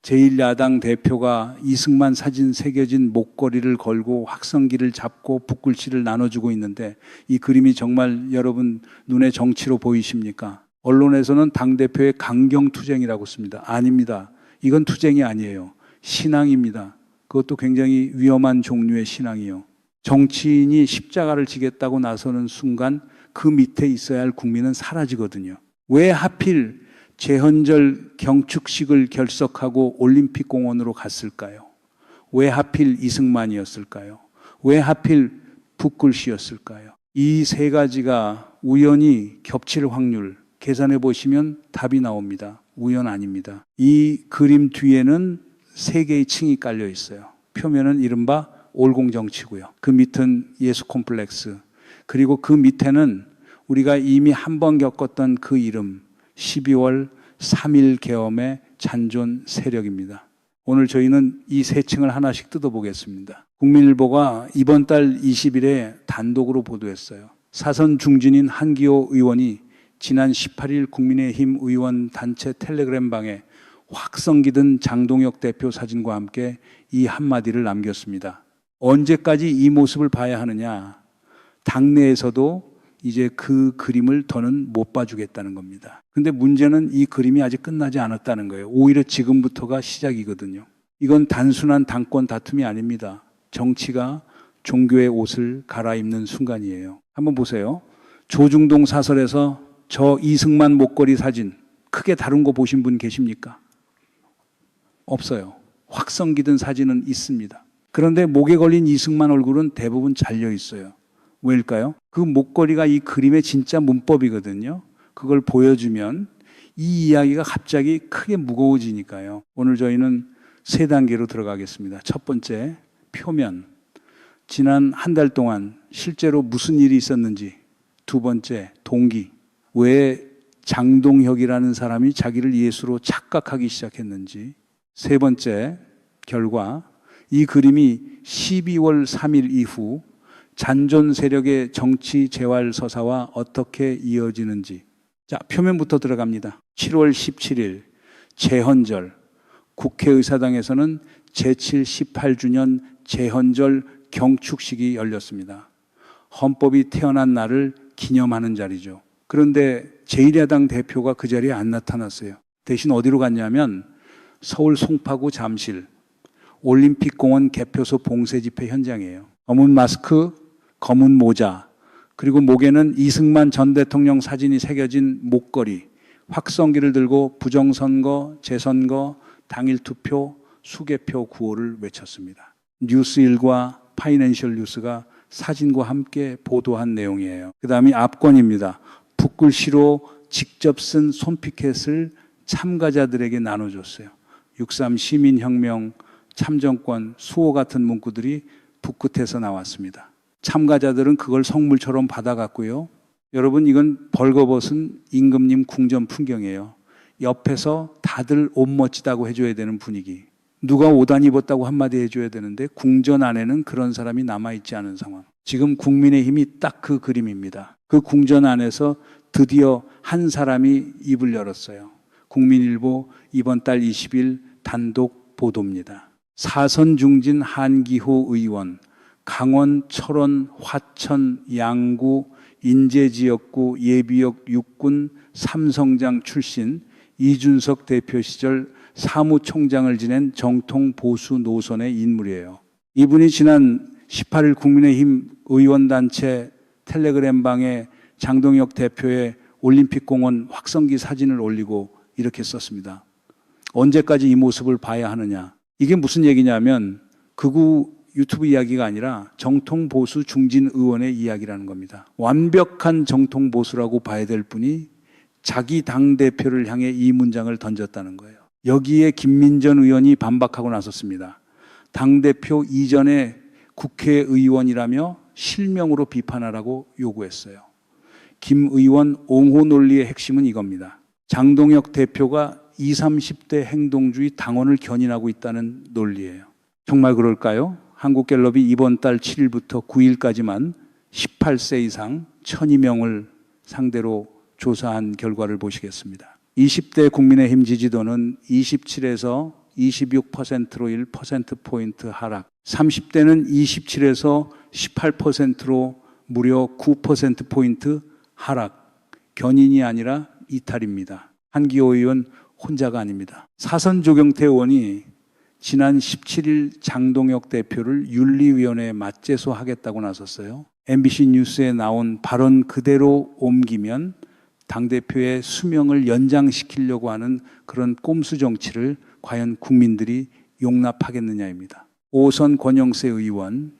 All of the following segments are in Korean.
제1야당 대표가 이승만 사진 새겨진 목걸이를 걸고 확성기를 잡고 붓글씨를 나눠주고 있는데 이 그림이 정말 여러분 눈에 정치로 보이십니까? 언론에서는 당대표의 강경투쟁이라고 씁니다. 아닙니다. 이건 투쟁이 아니에요. 신앙입니다. 그것도 굉장히 위험한 종류의 신앙이요. 정치인이 십자가를 지겠다고 나서는 순간 그 밑에 있어야 할 국민은 사라지거든요. 왜 하필 제헌절 경축식을 결석하고 올림픽 공원으로 갔을까요? 왜 하필 이승만이었을까요? 왜 하필 붓글씨였을까요? 이 세 가지가 우연히 겹칠 확률 계산해 보시면 답이 나옵니다. 우연 아닙니다. 이 그림 뒤에는 세 개의 층이 깔려 있어요. 표면은 이른바 올공정치고요. 그 밑은 예수 콤플렉스. 그리고 그 밑에는 우리가 이미 한 번 겪었던 그 이름 12월 3일 계엄의 잔존 세력입니다. 오늘 저희는 이 세 층을 하나씩 뜯어보겠습니다. 국민일보가 이번 달 20일에 단독으로 보도했어요. 사선 중진인 한기호 의원이 지난 18일 국민의힘 의원 단체 텔레그램방에 확성기 든 장동혁 대표 사진과 함께 이 한마디를 남겼습니다. 언제까지 이 모습을 봐야 하느냐? 당내에서도 이제 그 그림을 더는 못 봐주겠다는 겁니다. 근데 문제는 이 그림이 아직 끝나지 않았다는 거예요. 오히려 지금부터가 시작이거든요. 이건 단순한 당권 다툼이 아닙니다. 정치가 종교의 옷을 갈아입는 순간이에요. 한번 보세요. 조중동 사설에서 저 이승만 목걸이 사진 크게 다룬 거 보신 분 계십니까? 없어요. 확성기 든 사진은 있습니다. 그런데 목에 걸린 이승만 얼굴은 대부분 잘려 있어요. 왜일까요? 그 목걸이가 이 그림의 진짜 문법이거든요. 그걸 보여주면 이 이야기가 갑자기 크게 무거워지니까요. 오늘 저희는 세 단계로 들어가겠습니다. 첫 번째, 표면. 지난 한 달 동안 실제로 무슨 일이 있었는지. 두 번째, 동기. 왜 장동혁이라는 사람이 자기를 예수로 착각하기 시작했는지. 세 번째, 결과. 이 그림이 12월 3일 이후 잔존 세력의 정치 재활 서사와 어떻게 이어지는지. 자, 표면부터 들어갑니다. 7월 17일 제헌절, 국회의사당에서는 제7 18주년 제헌절 경축식이 열렸습니다. 헌법이 태어난 날을 기념하는 자리죠. 그런데 제1야당 대표가 그 자리에 안 나타났어요. 대신 어디로 갔냐면 서울 송파구 잠실 올림픽공원 개표소 봉쇄 집회 현장이에요. 검은 마스크, 검은 모자, 그리고 목에는 이승만 전 대통령 사진이 새겨진 목걸이, 확성기를 들고 부정선거, 재선거, 당일 투표, 수개표 구호를 외쳤습니다. 뉴스1과 파이낸셜 뉴스가 사진과 함께 보도한 내용이에요. 그 다음이 압권입니다. 붓글씨로 직접 쓴 손피켓을 참가자들에게 나눠줬어요. 6.3 시민혁명, 참정권, 수호 같은 문구들이 붓끝에서 나왔습니다. 참가자들은 그걸 선물처럼 받아갔고요. 여러분, 이건 벌거벗은 임금님 궁전 풍경이에요. 옆에서 다들 옷 멋지다고 해줘야 되는 분위기. 누가 옷 안 입었다고 한마디 해줘야 되는데 궁전 안에는 그런 사람이 남아있지 않은 상황. 지금 국민의힘이 딱 그 그림입니다. 그 궁전 안에서 드디어 한 사람이 입을 열었어요. 국민일보 이번 달 20일 단독 보도입니다. 사선 중진 한기호 의원, 강원, 철원, 화천, 양구, 인제지역구, 예비역 육군 삼성장 출신 이준석 대표 시절 사무총장을 지낸 정통 보수 노선의 인물이에요. 이분이 지난 18일 국민의힘 의원단체 텔레그램방에 장동혁 대표의 올림픽공원 확성기 사진을 올리고 이렇게 썼습니다. 언제까지 이 모습을 봐야 하느냐. 이게 무슨 얘기냐면 극우 유튜브 이야기가 아니라 정통 보수 중진 의원의 이야기라는 겁니다. 완벽한 정통 보수라고 봐야 될 분이 자기 당대표를 향해 이 문장을 던졌다는 거예요. 여기에 김민전 의원이 반박하고 나섰습니다. 당대표 이전에 국회의원이라며 실명으로 비판하라고 요구했어요. 김 의원 옹호 논리의 핵심은 이겁니다. 장동혁 대표가 20, 30대 행동주의 당원을 견인하고 있다는 논리예요. 정말 그럴까요? 한국갤럽이 이번 달 7일부터 9일까지만 18세 이상 1,002명을 상대로 조사한 결과를 보시겠습니다. 20대 국민의힘 지지도는 27에서 26%로 1%포인트 하락, 30대는 27에서 18%로 무려 9%포인트 하락. 견인이 아니라 이탈입니다. 한기호 의원 혼자가 아닙니다. 사선 조경태 의원이 지난 17일 장동혁 대표를 윤리위원회에 맞제소하겠다고 나섰어요. MBC 뉴스에 나온 발언 그대로 옮기면 당대표의 수명을 연장시키려고 하는 그런 꼼수 정치를 과연 국민들이 용납하겠느냐입니다. 오선 권영세 의원,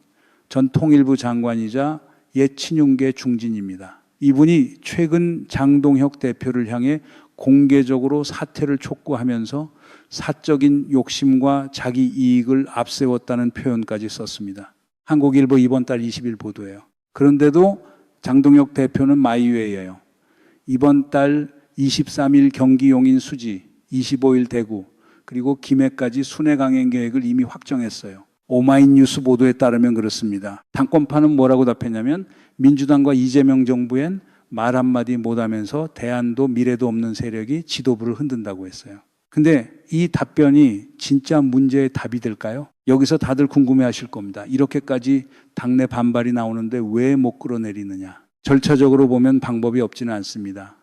전 통일부 장관이자 옛 친윤계 중진입니다. 이분이 최근 장동혁 대표를 향해 공개적으로 사퇴를 촉구하면서 사적인 욕심과 자기 이익을 앞세웠다는 표현까지 썼습니다. 한국일보 이번 달 20일 보도예요. 그런데도 장동혁 대표는 마이웨이예요. 이번 달 23일 경기 용인 수지, 25일 대구, 그리고 김해까지 순회 강행 계획을 이미 확정했어요. 오마이뉴스 보도에 따르면 그렇습니다. 당권파는 뭐라고 답했냐면 민주당과 이재명 정부엔 말 한마디 못하면서 대안도 미래도 없는 세력이 지도부를 흔든다고 했어요. 근데 이 답변이 진짜 문제의 답이 될까요? 여기서 다들 궁금해하실 겁니다. 이렇게까지 당내 반발이 나오는데 왜 못 끌어내리느냐? 절차적으로 보면 방법이 없지는 않습니다.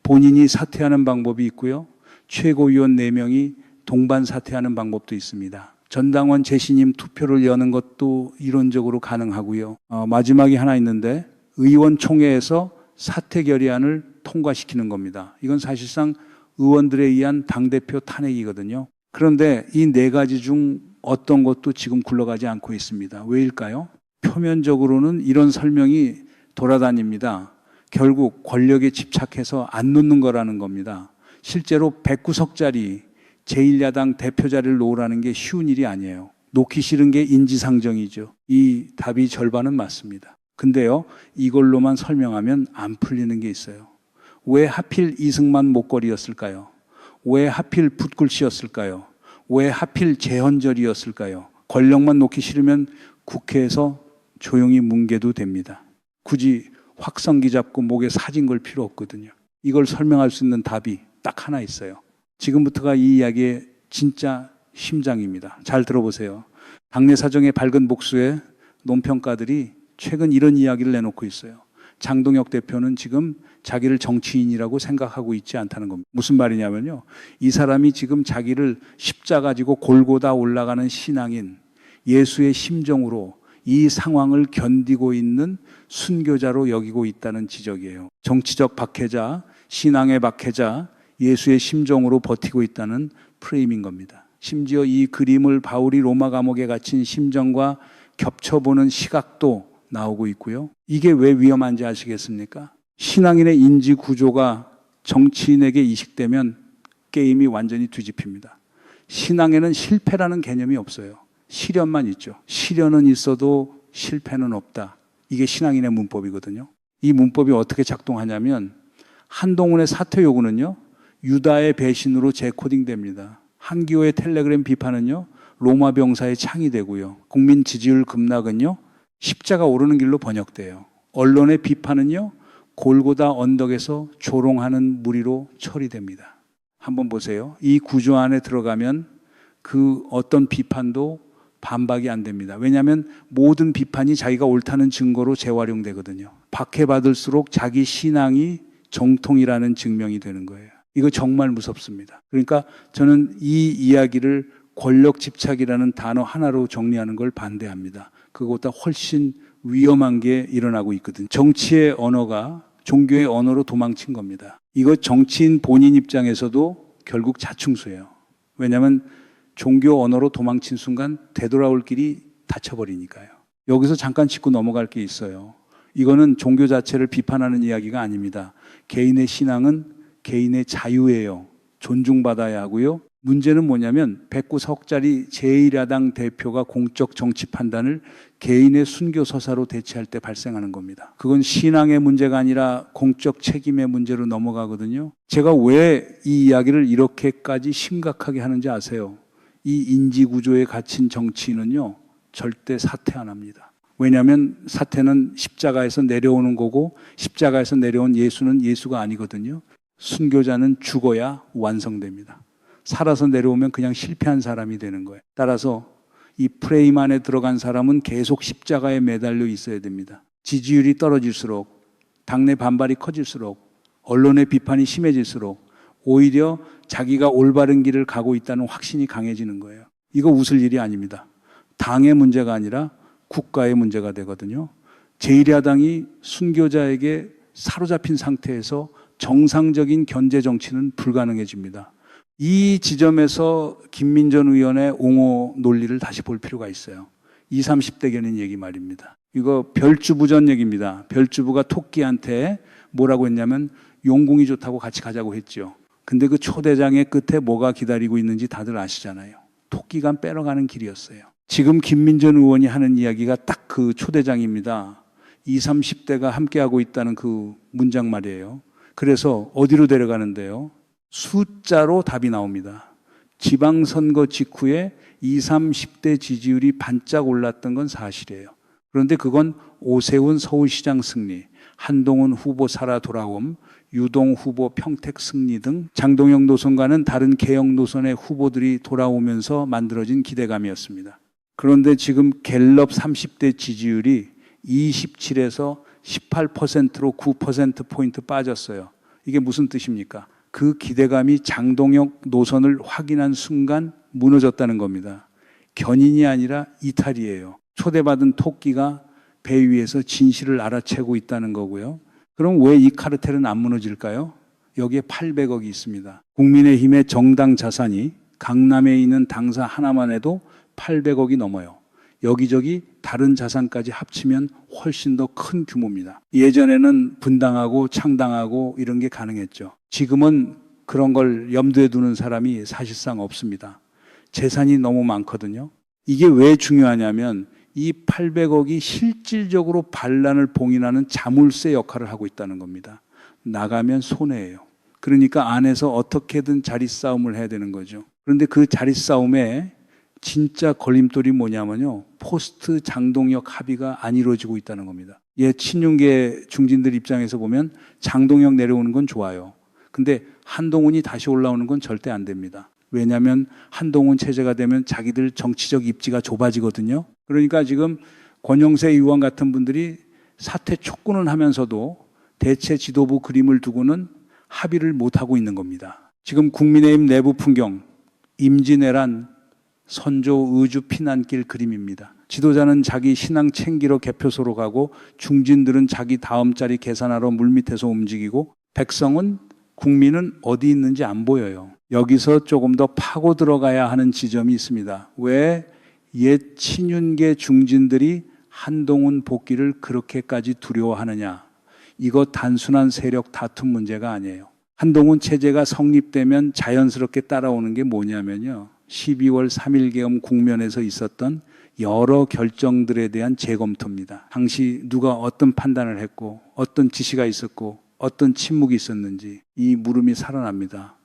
본인이 사퇴하는 방법이 있고요. 최고위원 4명이 동반 사퇴하는 방법도 있습니다. 전당원 재신임 투표를 여는 것도 이론적으로 가능하고요. 마지막이 하나 있는데 의원총회에서 사퇴 결의안을 통과시키는 겁니다. 이건 사실상 의원들에 의한 당대표 탄핵이거든요. 그런데 이 4가지 중 어떤 것도 지금 굴러가지 않고 있습니다. 왜일까요? 표면적으로는 이런 설명이 돌아다닙니다. 결국 권력에 집착해서 안 놓는 거라는 겁니다. 실제로 109석짜리 제1야당 대표 자리를 놓으라는 게 쉬운 일이 아니에요. 놓기 싫은 게 인지상정이죠. 이 답이 절반은 맞습니다. 근데요, 이걸로만 설명하면 안 풀리는 게 있어요. 왜 하필 이승만 목걸이였을까요? 왜 하필 붓글씨였을까요? 왜 하필 재헌절이었을까요? 권력만 놓기 싫으면 국회에서 조용히 뭉개도 됩니다. 굳이 확성기 잡고 목에 사진 걸 필요 없거든요. 이걸 설명할 수 있는 답이 딱 하나 있어요. 지금부터가 이 이야기의 진짜 심장입니다. 잘 들어보세요. 당내 사정의 밝은 목수의 논평가들이 최근 이런 이야기를 내놓고 있어요. 장동혁 대표는 지금 자기를 정치인이라고 생각하고 있지 않다는 겁니다. 무슨 말이냐면요. 이 사람이 지금 자기를 십자가 지고 골고다 올라가는 신앙인, 예수의 심정으로 이 상황을 견디고 있는 순교자로 여기고 있다는 지적이에요. 정치적 박해자, 신앙의 박해자, 예수의 심정으로 버티고 있다는 프레임인 겁니다. 심지어 이 그림을 바울이 로마 감옥에 갇힌 심정과 겹쳐보는 시각도 나오고 있고요. 이게 왜 위험한지 아시겠습니까? 신앙인의 인지 구조가 정치인에게 이식되면 게임이 완전히 뒤집힙니다. 신앙에는 실패라는 개념이 없어요. 시련만 있죠. 시련은 있어도 실패는 없다. 이게 신앙인의 문법이거든요. 이 문법이 어떻게 작동하냐면 한동훈의 사퇴 요구는요, 유다의 배신으로 재코딩됩니다. 한기호의 텔레그램 비판은요, 로마 병사의 창이 되고요. 국민 지지율 급락은요, 십자가 오르는 길로 번역돼요. 언론의 비판은요, 골고다 언덕에서 조롱하는 무리로 처리됩니다. 한번 보세요. 이 구조 안에 들어가면 그 어떤 비판도 반박이 안 됩니다. 왜냐하면 모든 비판이 자기가 옳다는 증거로 재활용되거든요. 박해받을수록 자기 신앙이 정통이라는 증명이 되는 거예요. 이거 정말 무섭습니다. 그러니까 저는 이 이야기를 권력 집착이라는 단어 하나로 정리하는 걸 반대합니다. 그것보다 훨씬 위험한 게 일어나고 있거든요. 정치의 언어가 종교의 언어로 도망친 겁니다. 이거 정치인 본인 입장에서도 결국 자충수예요. 왜냐하면 종교 언어로 도망친 순간 되돌아올 길이 닫혀버리니까요. 여기서 잠깐 짚고 넘어갈 게 있어요. 이거는 종교 자체를 비판하는 이야기가 아닙니다. 개인의 신앙은 개인의 자유예요. 존중받아야 하고요. 문제는 뭐냐면 109석짜리 제1야당 대표가 공적 정치 판단을 개인의 순교 서사로 대체할 때 발생하는 겁니다. 그건 신앙의 문제가 아니라 공적 책임의 문제로 넘어가거든요. 제가 왜 이 이야기를 이렇게까지 심각하게 하는지 아세요? 이 인지구조에 갇힌 정치인은요, 절대 사퇴 안 합니다. 왜냐하면 사퇴는 십자가에서 내려오는 거고 십자가에서 내려온 예수는 예수가 아니거든요. 순교자는 죽어야 완성됩니다. 살아서 내려오면 그냥 실패한 사람이 되는 거예요. 따라서 이 프레임 안에 들어간 사람은 계속 십자가에 매달려 있어야 됩니다. 지지율이 떨어질수록, 당내 반발이 커질수록, 언론의 비판이 심해질수록 오히려 자기가 올바른 길을 가고 있다는 확신이 강해지는 거예요. 이거 웃을 일이 아닙니다. 당의 문제가 아니라 국가의 문제가 되거든요. 제1야당이 순교자에게 사로잡힌 상태에서 정상적인 견제 정치는 불가능해집니다. 이 지점에서 김민전 의원의 옹호 논리를 다시 볼 필요가 있어요. 20, 30대 견인 얘기 말입니다. 이거 별주부전 얘기입니다. 별주부가 토끼한테 뭐라고 했냐면 용궁이 좋다고 같이 가자고 했죠. 근데 그 초대장의 끝에 뭐가 기다리고 있는지 다들 아시잖아요. 토끼가 빼러가는 길이었어요. 지금 김민전 의원이 하는 이야기가 딱 그 초대장입니다. 20, 30대가 함께하고 있다는 그 문장 말이에요. 그래서 어디로 데려가는데요? 숫자로 답이 나옵니다. 지방선거 직후에 20, 30대 지지율이 반짝 올랐던 건 사실이에요. 그런데 그건 오세훈 서울시장 승리, 한동훈 후보 살아 돌아옴, 유동 후보 평택 승리 등 장동영 노선과는 다른 개혁 노선의 후보들이 돌아오면서 만들어진 기대감이었습니다. 그런데 지금 갤럽 30대 지지율이 27에서 18%로 9%포인트 빠졌어요. 이게 무슨 뜻입니까? 그 기대감이 장동영 노선을 확인한 순간 무너졌다는 겁니다. 견인이 아니라 이탈이에요. 초대받은 토끼가 배 위에서 진실을 알아채고 있다는 거고요. 그럼 왜 이 카르텔은 안 무너질까요? 여기에 800억이 있습니다. 국민의힘의 정당 자산이 강남에 있는 당사 하나만 해도 800억이 넘어요. 여기저기 다른 자산까지 합치면 훨씬 더 큰 규모입니다. 예전에는 분당하고 창당하고 이런 게 가능했죠. 지금은 그런 걸 염두에 두는 사람이 사실상 없습니다. 재산이 너무 많거든요. 이게 왜 중요하냐면 이 800억이 실질적으로 반란을 봉인하는 자물쇠 역할을 하고 있다는 겁니다. 나가면 손해예요. 그러니까 안에서 어떻게든 자리싸움을 해야 되는 거죠. 그런데 그 자리싸움에 진짜 걸림돌이 뭐냐면요. 포스트 장동혁 합의가 안 이루어지고 있다는 겁니다. 친윤계 중진들 입장에서 보면 장동혁 내려오는 건 좋아요. 근데 한동훈이 다시 올라오는 건 절대 안 됩니다. 왜냐하면 한동훈 체제가 되면 자기들 정치적 입지가 좁아지거든요. 그러니까 지금 권영세 의원 같은 분들이 사퇴 촉구는 하면서도 대체 지도부 그림을 두고는 합의를 못하고 있는 겁니다. 지금 국민의힘 내부 풍경, 임진왜란 선조 의주 피난길 그림입니다. 지도자는 자기 신앙 챙기러 개표소로 가고 중진들은 자기 다음 자리 계산하러 물밑에서 움직이고 백성은 국민은 어디 있는지 안 보여요. 여기서 조금 더 파고 들어가야 하는 지점이 있습니다. 왜 옛 친윤계 중진들이 한동훈 복귀를 그렇게까지 두려워하느냐. 이거 단순한 세력 다툼 문제가 아니에요. 한동훈 체제가 성립되면 자연스럽게 따라오는 게 뭐냐면요. 12월 3.1계엄 국면에서 있었던 여러 결정들에 대한 재검토입니다. 당시 누가 어떤 판단을 했고 어떤 지시가 있었고 어떤 침묵이 있었는지 이 물음이 살아납니다.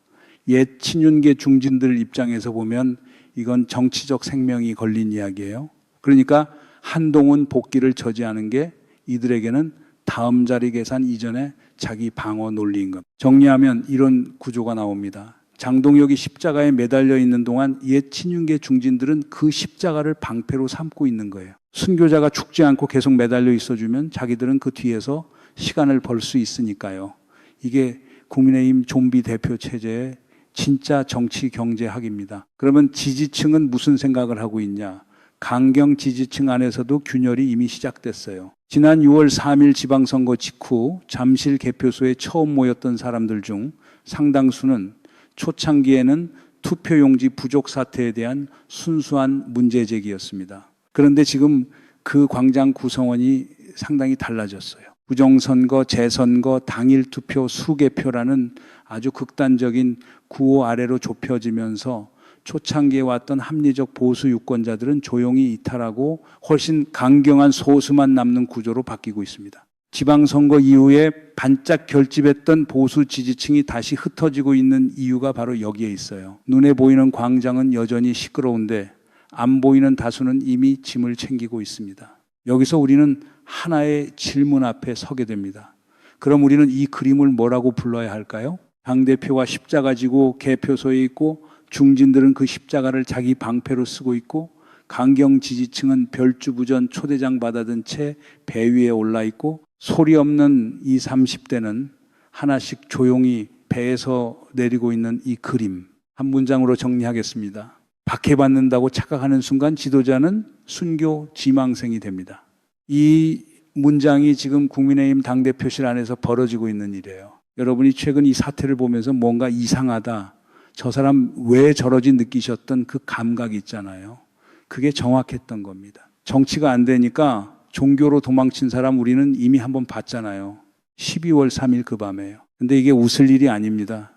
옛 친윤계 중진들 입장에서 보면 이건 정치적 생명이 걸린 이야기예요. 그러니까 한동훈 복귀를 저지하는 게 이들에게는 다음 자리 계산 이전에 자기 방어 논리인 것. 정리하면 이런 구조가 나옵니다. 장동혁이 십자가에 매달려 있는 동안 옛 친윤계 중진들은 그 십자가를 방패로 삼고 있는 거예요. 순교자가 죽지 않고 계속 매달려 있어주면 자기들은 그 뒤에서 시간을 벌 수 있으니까요. 이게 국민의힘 좀비 대표 체제의 진짜 정치 경제학입니다. 그러면 지지층은 무슨 생각을 하고 있냐? 강경 지지층 안에서도 균열이 이미 시작됐어요. 지난 6월 3일 지방선거 직후 잠실 개표소에 처음 모였던 사람들 중 상당수는 초창기에는 투표용지 부족 사태에 대한 순수한 문제제기였습니다. 그런데 지금 그 광장 구성원이 상당히 달라졌어요. 부정선거, 재선거, 당일 투표, 수개표라는 아주 극단적인 구호 아래로 좁혀지면서 초창기에 왔던 합리적 보수 유권자들은 조용히 이탈하고 훨씬 강경한 소수만 남는 구조로 바뀌고 있습니다. 지방선거 이후에 반짝 결집했던 보수 지지층이 다시 흩어지고 있는 이유가 바로 여기에 있어요. 눈에 보이는 광장은 여전히 시끄러운데 안 보이는 다수는 이미 짐을 챙기고 있습니다. 여기서 우리는 하나의 질문 앞에 서게 됩니다. 그럼 우리는 이 그림을 뭐라고 불러야 할까요? 당대표가 십자가 지고 개표소에 있고 중진들은 그 십자가를 자기 방패로 쓰고 있고 강경 지지층은 별주부전 초대장 받아든 채 배 위에 올라 있고 소리 없는 이 30대는 하나씩 조용히 배에서 내리고 있는 이 그림. 한 문장으로 정리하겠습니다. 박해받는다고 착각하는 순간 지도자는 순교 지망생이 됩니다. 이 문장이 지금 국민의힘 당대표실 안에서 벌어지고 있는 일이에요. 여러분이 최근 이 사태를 보면서 뭔가 이상하다, 저 사람 왜 저러지 느끼셨던 그 감각이 있잖아요. 그게 정확했던 겁니다. 정치가 안 되니까 종교로 도망친 사람 우리는 이미 한번 봤잖아요. 12월 3일 그 밤에요. 근데 이게 웃을 일이 아닙니다.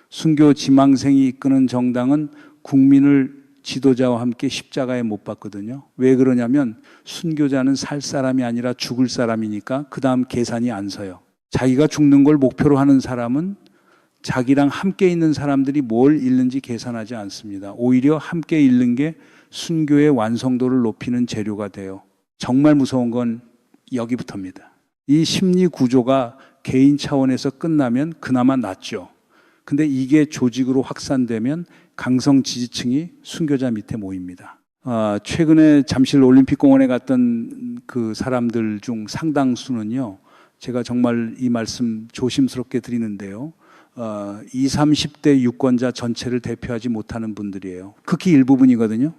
순교 지망생이 이끄는 정당은 국민을 지도자와 함께 십자가에 못 박거든요. 왜 그러냐면 순교자는 살 사람이 아니라 죽을 사람이니까 그 다음 계산이 안 서요. 자기가 죽는 걸 목표로 하는 사람은 자기랑 함께 있는 사람들이 뭘 잃는지 계산하지 않습니다. 오히려 함께 잃는 게 순교의 완성도를 높이는 재료가 돼요. 정말 무서운 건 여기부터입니다. 이 심리 구조가 개인 차원에서 끝나면 그나마 낫죠. 근데 이게 조직으로 확산되면 강성 지지층이 순교자 밑에 모입니다. 최근에 잠실 올림픽공원에 갔던 그 사람들 중 상당수는요, 제가 정말 이 말씀 조심스럽게 드리는데요, 20, 30대 유권자 전체를 대표하지 못하는 분들이에요. 극히 일부분이거든요.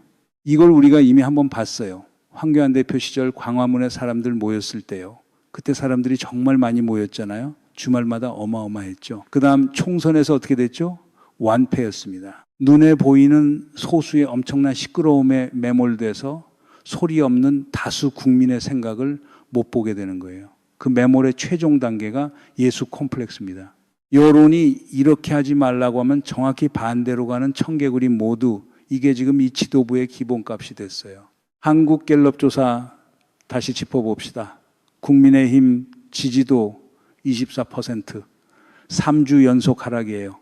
이걸 우리가 이미 한번 봤어요. 황교안 대표 시절 광화문에 사람들 모였을 때요. 그때 사람들이 정말 많이 모였잖아요. 주말마다 어마어마했죠. 그 다음 총선에서 어떻게 됐죠? 완패였습니다. 눈에 보이는 소수의 엄청난 시끄러움에 매몰돼서 소리 없는 다수 국민의 생각을 못 보게 되는 거예요. 그 매몰의 최종 단계가 예수 콤플렉스입니다. 여론이 이렇게 하지 말라고 하면 정확히 반대로 가는 청개구리 모두, 이게 지금 이 지도부의 기본값이 됐어요. 한국갤럽 조사 다시 짚어봅시다. 국민의힘 지지도 24%, 3주 연속 하락이에요.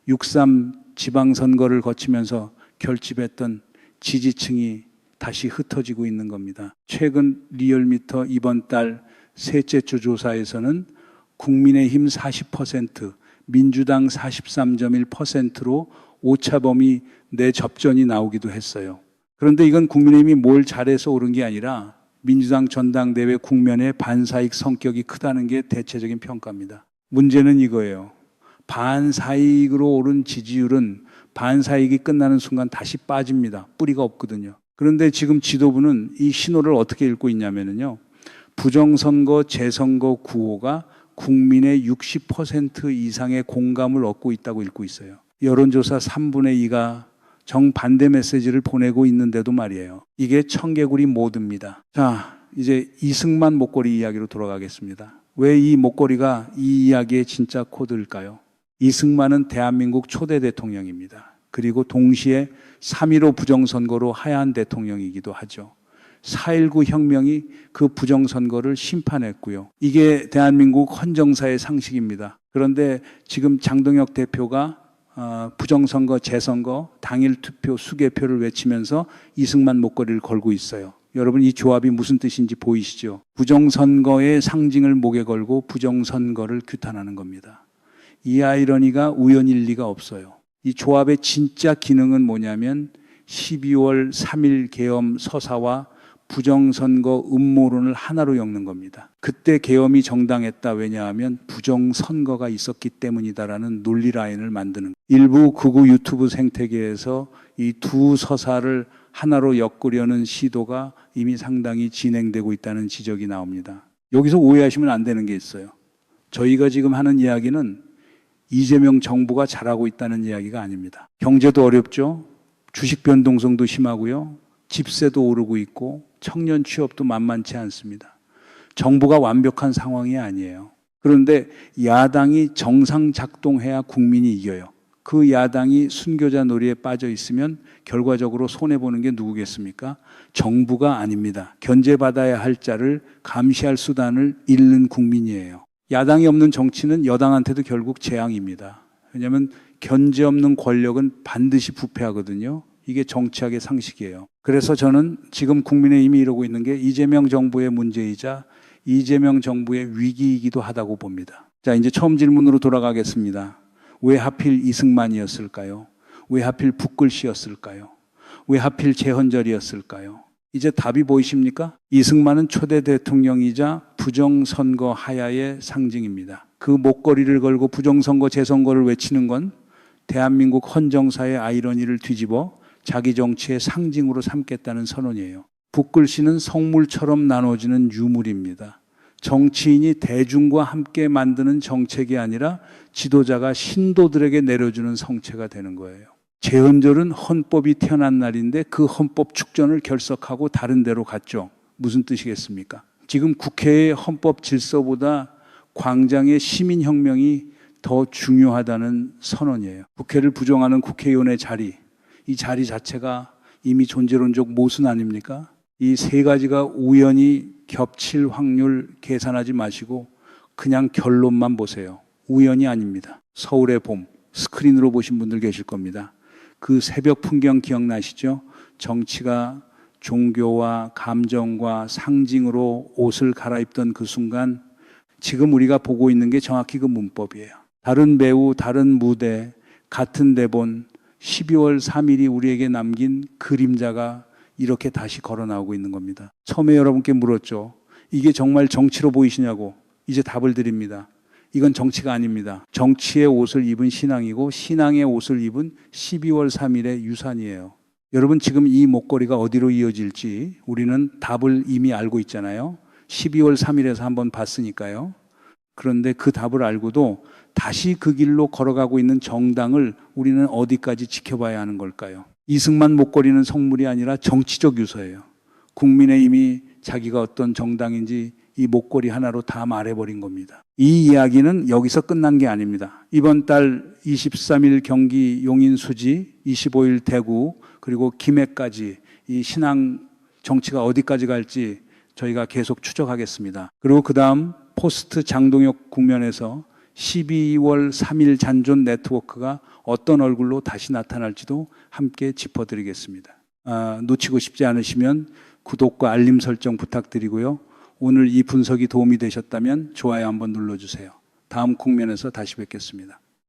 6.3 지방선거를 거치면서 결집했던 지지층이 다시 흩어지고 있는 겁니다. 최근 리얼미터 이번 달 셋째 주 조사에서는 국민의힘 40%, 민주당 43.1%로 오차범위 내 접전이 나오기도 했어요. 그런데 이건 국민의힘이 뭘 잘해서 오른 게 아니라 민주당 전당대회 국면의 반사익 성격이 크다는 게 대체적인 평가입니다. 문제는 이거예요. 반사익으로 오른 지지율은 반사익이 끝나는 순간 다시 빠집니다. 뿌리가 없거든요. 그런데 지금 지도부는 이 신호를 어떻게 읽고 있냐면요. 부정선거, 재선거 구호가 국민의 60% 이상의 공감을 얻고 있다고 읽고 있어요. 여론조사 3분의 2가 정반대 메시지를 보내고 있는데도 말이에요. 이게 청개구리 모드입니다. 자, 이제 이승만 목걸이 이야기로 돌아가겠습니다. 왜 이 목걸이가 이 이야기의 진짜 코드일까요? 이승만은 대한민국 초대 대통령입니다. 그리고 동시에 3.15 부정선거로 하야한 대통령이기도 하죠. 4.19 혁명이 그 부정선거를 심판했고요. 이게 대한민국 헌정사의 상식입니다. 그런데 지금 장동혁 대표가 부정선거, 재선거, 당일 투표, 수개표를 외치면서 이승만 목걸이를 걸고 있어요. 여러분 이 조합이 무슨 뜻인지 보이시죠? 부정선거의 상징을 목에 걸고 부정선거를 규탄하는 겁니다. 이 아이러니가 우연일 리가 없어요. 이 조합의 진짜 기능은 뭐냐면 12월 3일 계엄 서사와 부정선거 음모론을 하나로 엮는 겁니다. 그때 계엄이 정당했다. 왜냐하면 부정선거가 있었기 때문이다라는 논리 라인을 만드는, 일부 극우 유튜브 생태계에서 이 두 서사를 하나로 엮으려는 시도가 이미 상당히 진행되고 있다는 지적이 나옵니다. 여기서 오해하시면 안 되는 게 있어요. 저희가 지금 하는 이야기는 이재명 정부가 잘하고 있다는 이야기가 아닙니다. 경제도 어렵죠. 주식 변동성도 심하고요. 집세도 오르고 있고 청년 취업도 만만치 않습니다. 정부가 완벽한 상황이 아니에요. 그런데 야당이 정상 작동해야 국민이 이겨요. 그 야당이 순교자 놀이에 빠져 있으면 결과적으로 손해보는 게 누구겠습니까? 정부가 아닙니다. 견제받아야 할 자를 감시할 수단을 잃는 국민이에요. 야당이 없는 정치는 여당한테도 결국 재앙입니다. 왜냐하면 견제 없는 권력은 반드시 부패하거든요. 이게 정치학의 상식이에요. 그래서 저는 지금 국민의힘이 이러고 있는 게 이재명 정부의 문제이자 이재명 정부의 위기이기도 하다고 봅니다. 자, 이제 처음 질문으로 돌아가겠습니다. 왜 하필 이승만이었을까요? 왜 하필 붓글씨였을까요? 왜 하필 제헌절이었을까요? 이제 답이 보이십니까? 이승만은 초대 대통령이자 부정선거 하야의 상징입니다. 그 목걸이를 걸고 부정선거, 재선거를 외치는 건 대한민국 헌정사의 아이러니를 뒤집어 자기 정치의 상징으로 삼겠다는 선언이에요. 붓글씨는 성물처럼 나눠지는 유물입니다. 정치인이 대중과 함께 만드는 정책이 아니라 지도자가 신도들에게 내려주는 성체가 되는 거예요. 제헌절은 헌법이 태어난 날인데 그 헌법 축전을 결석하고 다른 데로 갔죠. 무슨 뜻이겠습니까? 지금 국회의 헌법 질서보다 광장의 시민혁명이 더 중요하다는 선언이에요. 국회를 부정하는 국회의원의 자리, 이 자리 자체가 이미 존재론적 모순 아닙니까? 이 세 가지가 우연히 겹칠 확률 계산하지 마시고 그냥 결론만 보세요. 우연이 아닙니다. 서울의 봄, 스크린으로 보신 분들 계실 겁니다. 그 새벽 풍경 기억나시죠? 정치가 종교와 감정과 상징으로 옷을 갈아입던 그 순간 지금 우리가 보고 있는 게 정확히 그 문법이에요. 다른 배우, 다른 무대, 같은 대본 12월 3일이 우리에게 남긴 그림자가 이렇게 다시 걸어 나오고 있는 겁니다. 처음에 여러분께 물었죠. 이게 정말 정치로 보이시냐고. 이제 답을 드립니다. 이건 정치가 아닙니다. 정치의 옷을 입은 신앙이고 신앙의 옷을 입은 12월 3일의 유산이에요. 여러분 지금 이 목걸이가 어디로 이어질지 우리는 답을 이미 알고 있잖아요. 12월 3일에서 한번 봤으니까요. 그런데 그 답을 알고도 다시 그 길로 걸어가고 있는 정당을 우리는 어디까지 지켜봐야 하는 걸까요? 이승만 목걸이는 성물이 아니라 정치적 유서예요. 국민의힘이 자기가 어떤 정당인지 이 목걸이 하나로 다 말해버린 겁니다. 이 이야기는 여기서 끝난 게 아닙니다. 이번 달 23일 경기 용인 수지, 25일 대구, 그리고 김해까지 이 신앙 정치가 어디까지 갈지 저희가 계속 추적하겠습니다. 그리고 그 다음 포스트 장동혁 국면에서 12월 3일 잔존 네트워크가 어떤 얼굴로 다시 나타날지도 함께 짚어드리겠습니다. 놓치고 싶지 않으시면 구독과 알림 설정 부탁드리고요. 오늘 이 분석이 도움이 되셨다면 좋아요 한번 눌러주세요. 다음 국면에서 다시 뵙겠습니다.